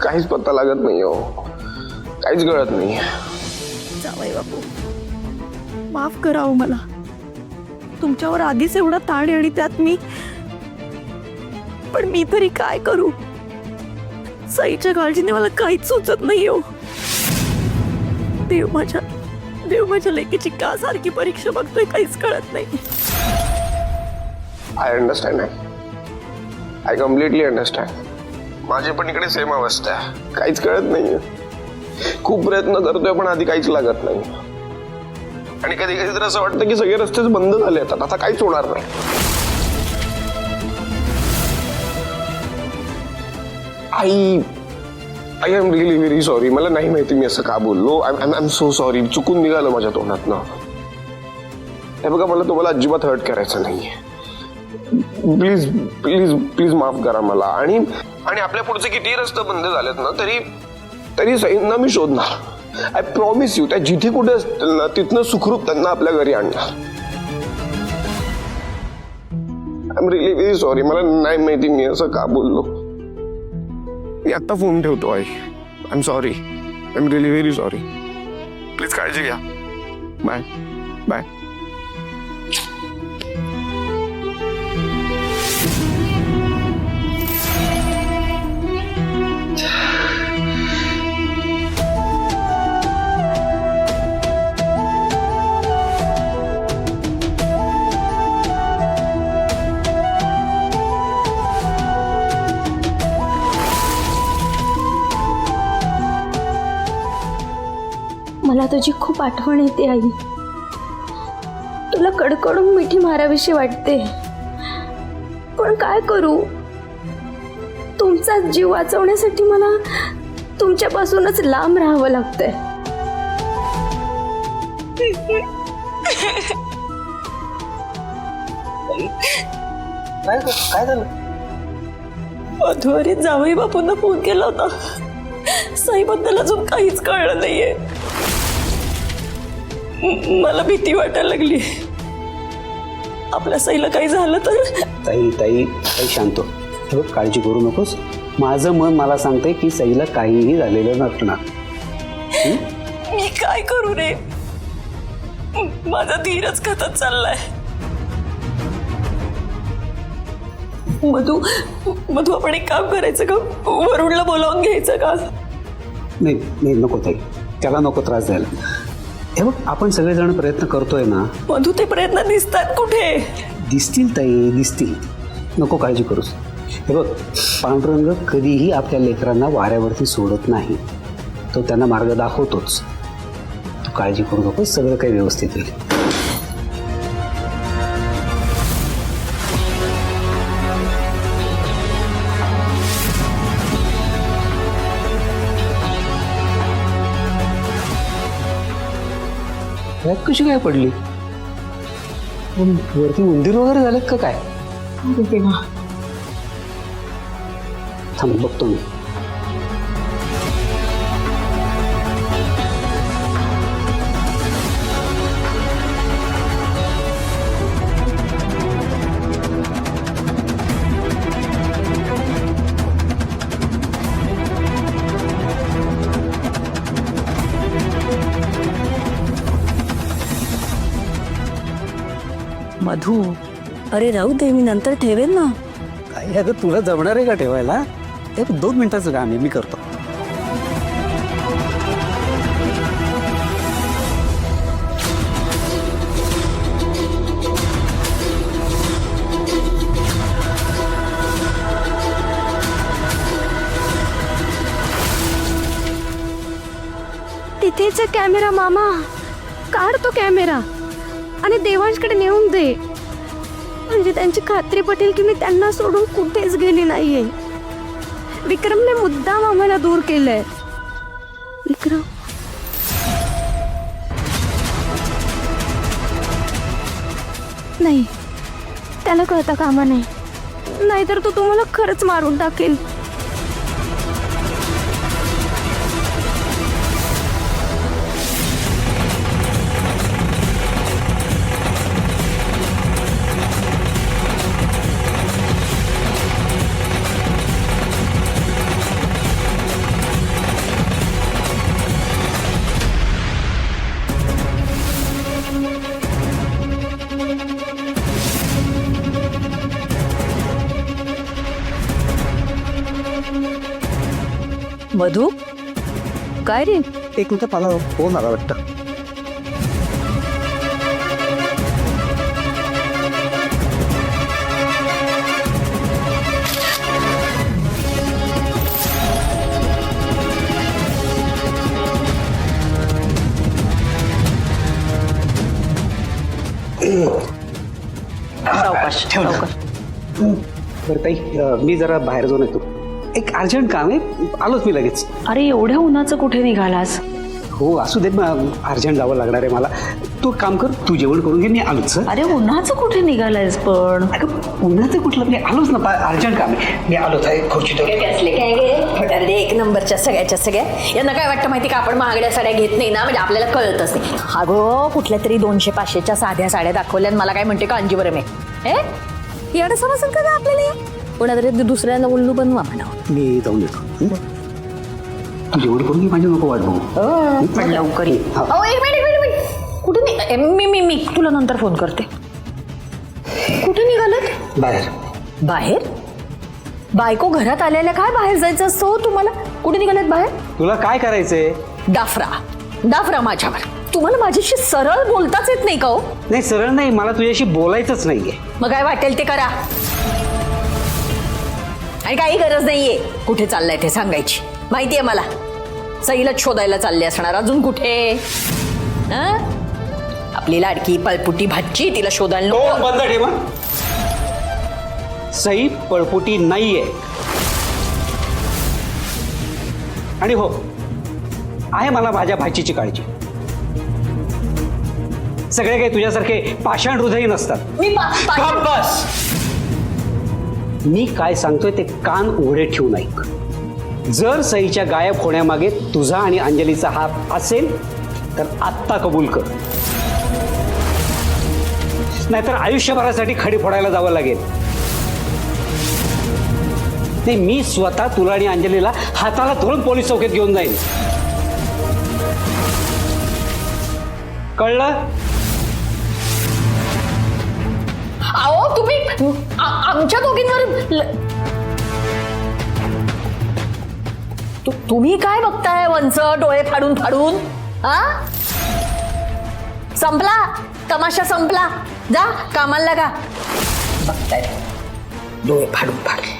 काहीच पत्ता लागत नाही हो, काहीच कळत नाही. जावई बापू, माफ करा हो मला. तुमच्यावर आधीच एवढा ताण आहे आणि त्यात मी. पण मी तरी काय करू? सईच्या काळजीने मला काहीच सुचत नाही हो. देव माझ्या लेकीची का सारखी परीक्षा बघतोय काहीच कळत नाही. I understand, I completely understand. माझी पण इकडे सेम अवस्था आहे, काहीच कळत नाहीये. खूप प्रयत्न करतोय पण आधी काहीच लागत नाही. आणि कधी कधी तर असं वाटतं की सगळे रस्तेच बंद झाले आहेत, आता काहीच होणार नाही. I am really very sorry. मला नाही माहिती मी असं का बोललो. I am so sorry. चुकून निघालं माझ्या तोंडातनं. हे बघा, मला तुम्हाला अजिबात हर्ट करायचं नाहीये. प्लीज प्लीज प्लीज माफ करा मला. आणि आपल्या पुढचे किती रस्ते बंद झालेत ना तरी सईंना मी शोधणार. I promise you. त्या जिथे कुठे असतील ना तिथनं सुखरूप त्यांना आपल्या घरी आणणार. I am really very sorry. मला नाही माहिती मी असं का बोललो. मी आता फोन ठेवतो. I am sorry. I am really very sorry. Please काळजी घ्या. Bye bye. मला तुझी खूप आठवण येते आई. तुला कडकडून मिठी मारावीशी वाटते, पण काय करू? तुमचा जीव वाचवण्यासाठी मला तुमच्यापासूनच लांब राहावं लागतंय. काय झालं? मधुवरी जावई बापूंना फोन केला होता. साईबद्दल अजून काहीच कळलं नाहीये. मला भीती वाटायला लागली. आपल्या साईला काही झालं तर. ताई ताई ताई शांत हो. काळजी करू नकोस. माझं मन मला सांगतंय की सईला काहीही झालेलं नसणार. मी काय करू रे? माझा धीरच खतत चाललाय. मधू आपण एक काम करायचं का? वरुणला बोलावून घ्यायचं का? नाही नाही नको ताई, त्याला नको त्रास द्यायला. हे बघ, आपण सगळेजण प्रयत्न करतोय ना. मधू ते प्रयत्न दिसतात कुठे? दिसतील ताई, दिसतील. नको काळजी करूस. हे बघ, पांडुरंग कधीही आपल्या लेकरांना वाऱ्यावरती सोडत नाही. तो त्यांना मार्ग दाखवतोच. तू काळजी करू नकोस, सगळं काही व्यवस्थित होईल. कशी काय पडली? वरती मंदिर वगैरे झालं का काय? थांब बघतो मी. मधू, अरे राहू दे, मी नंतर ठेवेन ना. काय अगं, तुला जमणार आहे का ठेवायला? 2 मिनिटाचं काम आहे, मी करतो. तिथेच कॅमेरा मामा. काढ तो कॅमेरा आणि देवांशकडे नेऊन दे. म्हणजे त्यांची खात्री पटेल की मी त्यांना सोडून कुठेच गेली नाहीये. विक्रमने मुद्दाम आम्हाला दूर केलंय. विक्रम, नाही, त्याला कळता कामा नाही, नाहीतर तो तुम्हाला खरंच मारून टाकेल. मधू काय रे? एक मिनिट मला फोन आला वाटतं. सावकाश ठेवलं. सावकाश. बरं ताई, मी जरा बाहेर जाऊन येतो. एक अर्जंट काम आहे, आलोच मी लगेच. अरे एवढ्या उन्हाचं कुठे निघालास? हो असू दे, अर्जंट जावं लागणार आहे मला. तू काम कर, तू जेवण करून घे, मी आलोच. अरे उन्हाचं कुठे निघालायस पण? अगं पुन्हा कुठलं, मी आलोच ना, अर्जंट काम आहे, मी आलोच आहे. खुर्ची ठेव. काय गे एक नंबरच्या सगळ्याच्या सगळ्या. यांना काय वाटतं माहिती का, आपण महागड्या साड्या घेत नाही ना, म्हणजे आपल्याला कळतच नाही. अगं कुठल्या तरी 200-500च्या साध्या साड्या दाखवल्या मला काय म्हणते कांजी बरं मी एवढं समजून का आपल्याला? कोणातरी दुसऱ्याला उल्लू बनवा म्हणावं. मी जाऊन येतो. तू जेवण करून घे, माझी नको वाट बघू. पण लवकर ये. हा. अहो, एक मिनिट कुठे मी तुला नंतर फोन करते. कुठे निघालत? बाहेर. बाहेर? बायको घरात आलेल्या काय बाहेर जायचं असतं हो तुम्हाला? कुठे निघालात बाहेर? तुला काय करायचंय? डाफरा माझ्यावर. तुम्हाला माझ्याशी सरळ बोलताच येत नाही का हो? नाही सरळ नाही, मला तुझ्याशी बोलायचंच नाहीये. मग काय वाटेल ते करा, आणि काही गरज नाहीये कुठे चाललंय ते सांगायची. माहितीये मला, सईला शोधायला चालले असणार. अजून कुठे? आपली लाडकी पळपुटी भाची, तिला शोधायला तो नको. बंद ठेवा. सई पळपुटी नाहीये. आणि हो, आहे मला माझ्या भाचीची काळजी. सगळे काही तुझ्यासारखे पाषाण हृदयी नसतात. मी का बस. मी काय सांगतोय ते कान उघडे ठेवून ऐक. जर सईच्या गायब होण्यामागे तुझा आणि अंजलीचा हात असेल तर आत्ता कबूल कर, नाहीतर आयुष्यभरासाठी खडी फोडायला जावं लागेल. नाही, मी स्वतः तुला आणि अंजलीला हाताला धरून पोलीस चौकीत घेऊन जाईन. कळलं? अहो तुम्ही आमच्या दोघींवर तुम्ही काय बघताय वंच डोळे फाडून फाडून? संपला तमाशा, संपला. जा कामाला लागा. बघताय डोळे फाडून फाडून.